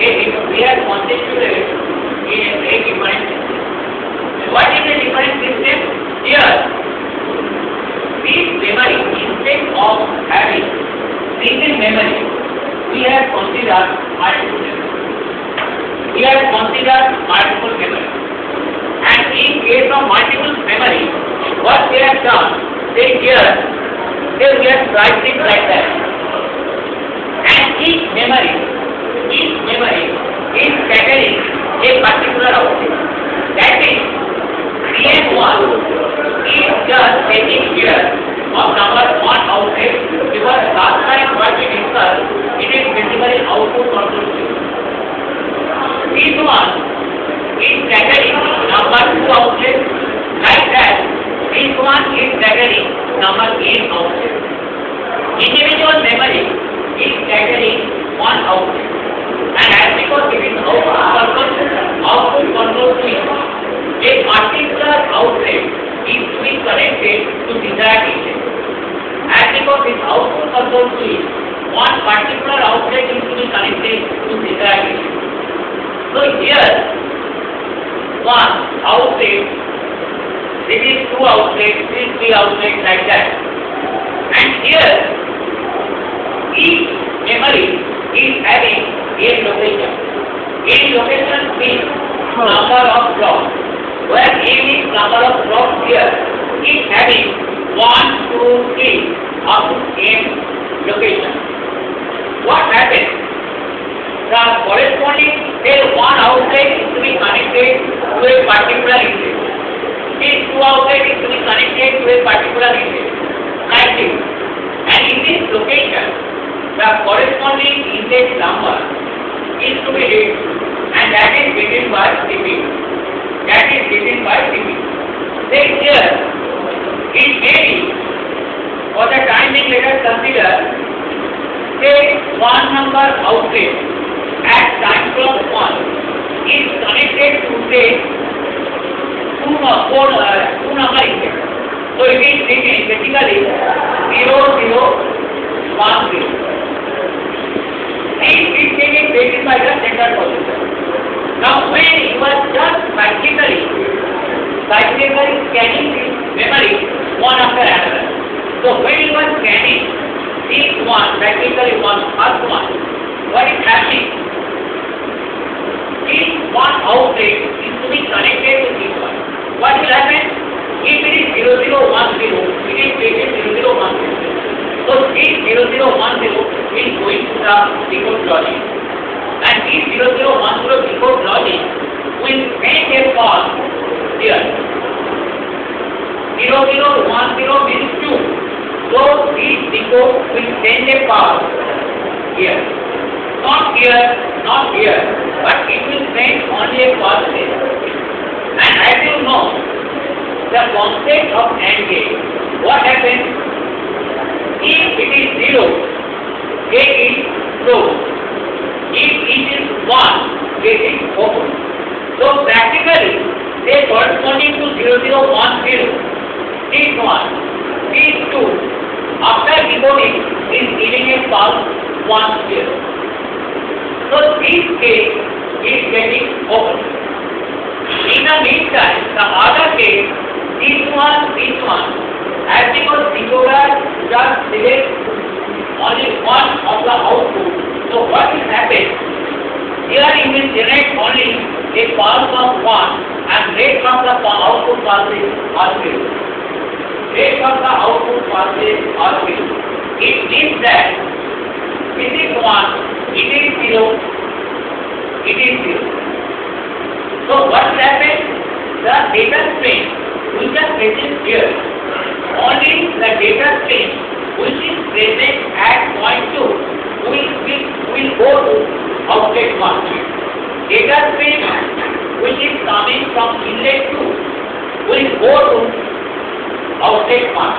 we have constituted in a different system. What is the different system? Here, this memory, instead of having single memory, we have considered multiple memory. And in case of multiple memory, what they have done, we have tried it like that. And each memory is carrying a particular object. That is, CN1 is just taking care of number 1 outlet, because last time what we discussed, it is basically output control system. This one is carrying number 2 outlet, like that. This one is carrying number 8 outlet. Individual memory is carrying 1 outlet. And as because it is output control switch, a particular outlet is to be connected to desired inlet. As because this output control switch, one particular outlet is to be connected to desired inlet. So here, one outlet, this is 2 outlets, this is 3 outlets, like that. And here, each memory is having a location. A location means number of blocks. Where A is number of blocks here, is having 1, 2, 3 up to n location. What happens? The corresponding one outlet is to be connected to a particular inlet. This 2 outlet is to be connected to a particular inlet. Like this. And in this location, the corresponding inlet number is to be read, and that is given by CP. Then here, it may be, for the time being, let us consider, say, 1 number outlet at time clock 1 is connected to, say, 2 number inlet. So it is basically 0, 0, 1, 0. This is taken by the central processor. Now when you are just cyclically scanning this memory one after another. So when you are scanning this one, cyclically first one, what is happening? This one outlet is to be connected to this one. What will happen? If it is 0010, it is taken 0010. So this 0010 is going to the decode logic. And this 0010 decode logic will make a call here. 0010 means 2. So this decode will send a call here. Not here, but it will send only a call there. And as you know, the concept of AND gate, what happens? If it is 0, gate is closed. If it is 1, gate is open. So practically, they corresponding to 0010, this one, these 2, after decoding is giving a pulse 1 0. So this gate is getting open. In the meantime, the other gate, this one, as because decoder just selects only one of the output. So what will happen? Here it will generate only a pulse of 1 and rest of the output pulses are 0. Rest of the output pulses are 0. It means that this is 1, it is 0, it is 0. So what will happen? The data stream which is present here, only the data stream which is present at point 2 will go to outlet 1. Data stream which is coming from inlet 2 will go to outlet 1.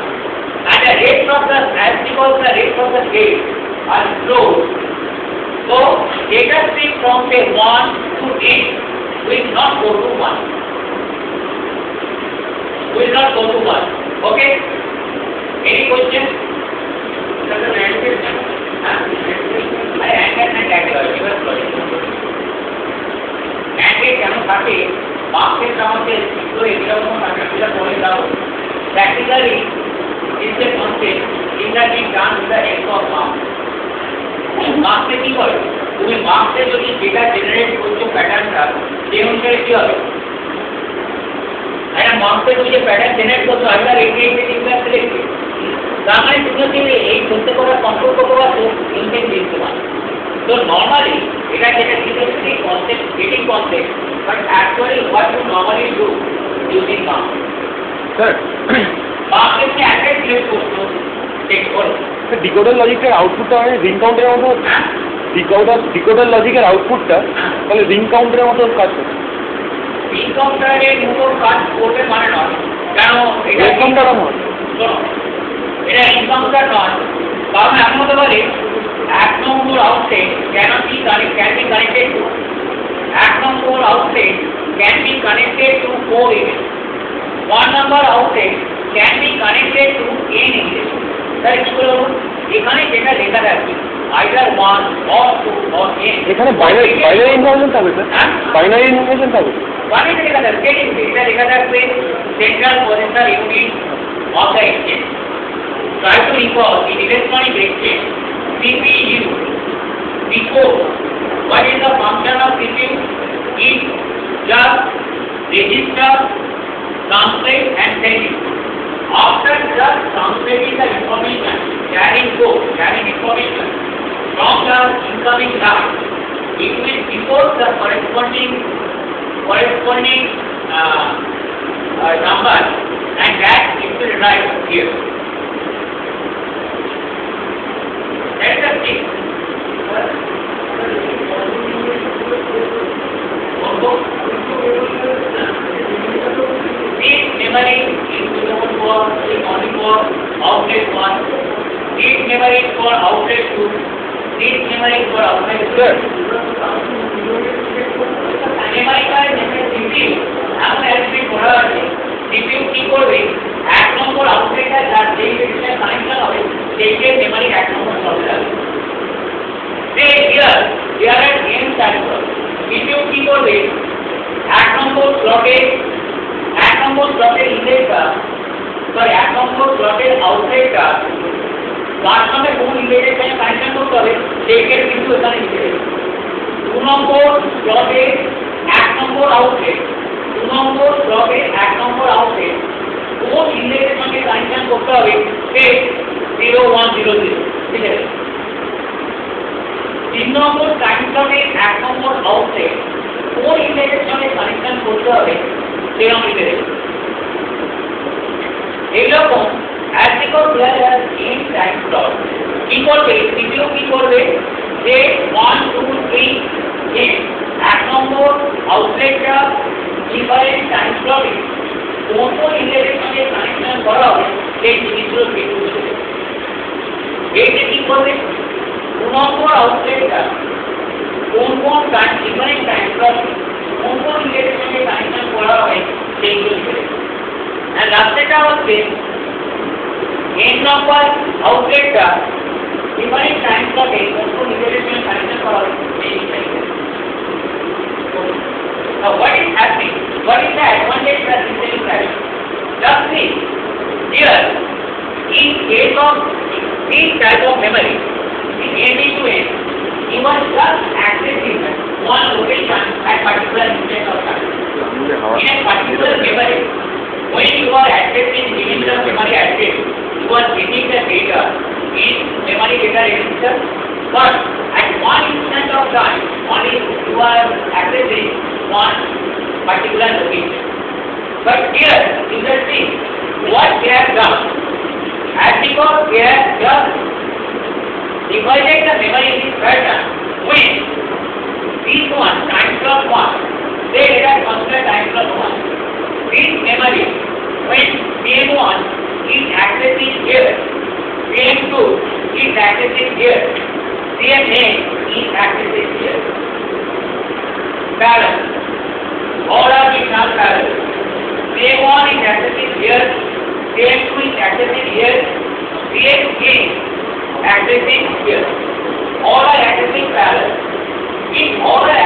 And the rest of the, as because the rest of the gates are closed, so data stream from say 1 to 8 will not go to 1. Will not go to 1. Okay? Any question? I understand that. থাকে মার্কের আমাদের তো এরকম একটা করে দাও practically is a concept in that is done with the help of marks. মার্কসে কি করে তুমি মার্কসে যদি ডেটা জেনারেট করছো প্যাটার্নটা সেই অনুসারে কি হবে একটা মার্কসে তুমি যে প্যাটার্ন জেনারেট করছো একটা রেডিয়েটেড ইনভার্স সিলেক্টেড তার মানে তুমি যদি এই করতে করার কন্ট্রোল করতে পারছো ইনটেন্ট দিতে পারো তো নর্মালি এটা যেটা discipline concept getting concept but actually what you normally do using mux sir মার্কসে কি অ্যাড্রেস সিলেক্ট করছো চেক করো ডিকোডার লজিকের আউটপুটটা মানে রিং কাউন্টের মতো ডিকোডার লজিকের আউটপুটটা তাহলে রিং কাউন্টের মতো কাজ করছে রিং কাউন্টারের মতো কাজ করবে মানে নয় কেন এটা রিং কাউন্টার নয় শোনো এটা রিং কাউন্টার নয় কারণ এমন হতে পারে এক নম্বর outlet can be connected to এক নম্বর outlet can be connected to 4 image 1 number outlet can be connected to n images তাই কি বলবো এখানে যেটা লেখা আছে either 1 or 2 or n এখানে বাইনারি ইনফরমেশন থাকবে স্যার বাইনারি ইনফরমেশন থাকবে বাইনারি লেখা আছে এটা লেখা থাকবে central processor unit of the exchange try to recall in electronic exchange CPU decode what is the function of CPU it just register translate and send it. After just translating the information, carrying information from the incoming line, it will decode the corresponding number, and that it will write here. That's the thing. This memory is known for only for outlet 1. This memory is for outlet 2. This memory is for outlet 2. Memory card CPU আমরা SP পড়া আছে CPU কি করবে এক নম্বর আউটলেটে যার যেই register connection হবে সেইকে মেমরি এক নম্বর স্লটে যাবে here are n transfer CPU কি করবে এক নম্বর স্লটের ইনলেটটা এক নম্বর স্লটের আউটলেটটা তার সঙ্গে কোন ইনলেটের সঙ্গে কানেকশন করতে হবে সেইকে কিন্তু এখানে লিখে দেবে 2 নম্বর স্লটের এক নম্বর আউটলেট কোন ইনলেটের সঙ্গে কানেকশন করতে হবে সে 0100 ঠিক আছে 3 নম্বর টাইম স্লটের এক নম্বর আউটলেট কোন ইনলেটের সঙ্গে কানেকশন করতে হবে সেরকম লিখে দেবে এইরকম as because there are n time slot কি করবে CPU কি করবে যে 1 2 3 n এক নম্বর আউটলেটটা ডিফারেন্ট টাইম স্লটে কোন ইনলেটের সঙ্গে কানেকশন করা হবে সেই জিনিসগুলো বের করে দেবে এইটা কি করবে 2 নম্বর আউটলেটটা কোন ডিফারেন্ট টাইম স্লটে কোন ইনলেটের সঙ্গে কানেকশন করা হবে সেইগুলো লিখে দেবে আর লাস্টেটা হচ্ছে n number outlet का different time का उनको इंटरनेशनल कनेक्शन करा now what is happening what is the advantage that is taking place just see here in case of this type of memory in n to n you must just accessing one location at particular instant of time in a particular memory when you are accessing the memory address you are getting the data in memory data register but at one instant of time only you are accessing one particular location but here you can see what they have done as because they have just divided the memory in this pattern when this one time slot 1 they data constant time slot 1 this memory when PM1 is accessing here, PM2 is accessing here, CMA is accessing here. Parallel. All are being not parallel. PM1 is accessing here, PM2 is accessing here, CMA accessing here. All are accessing parallel. If all are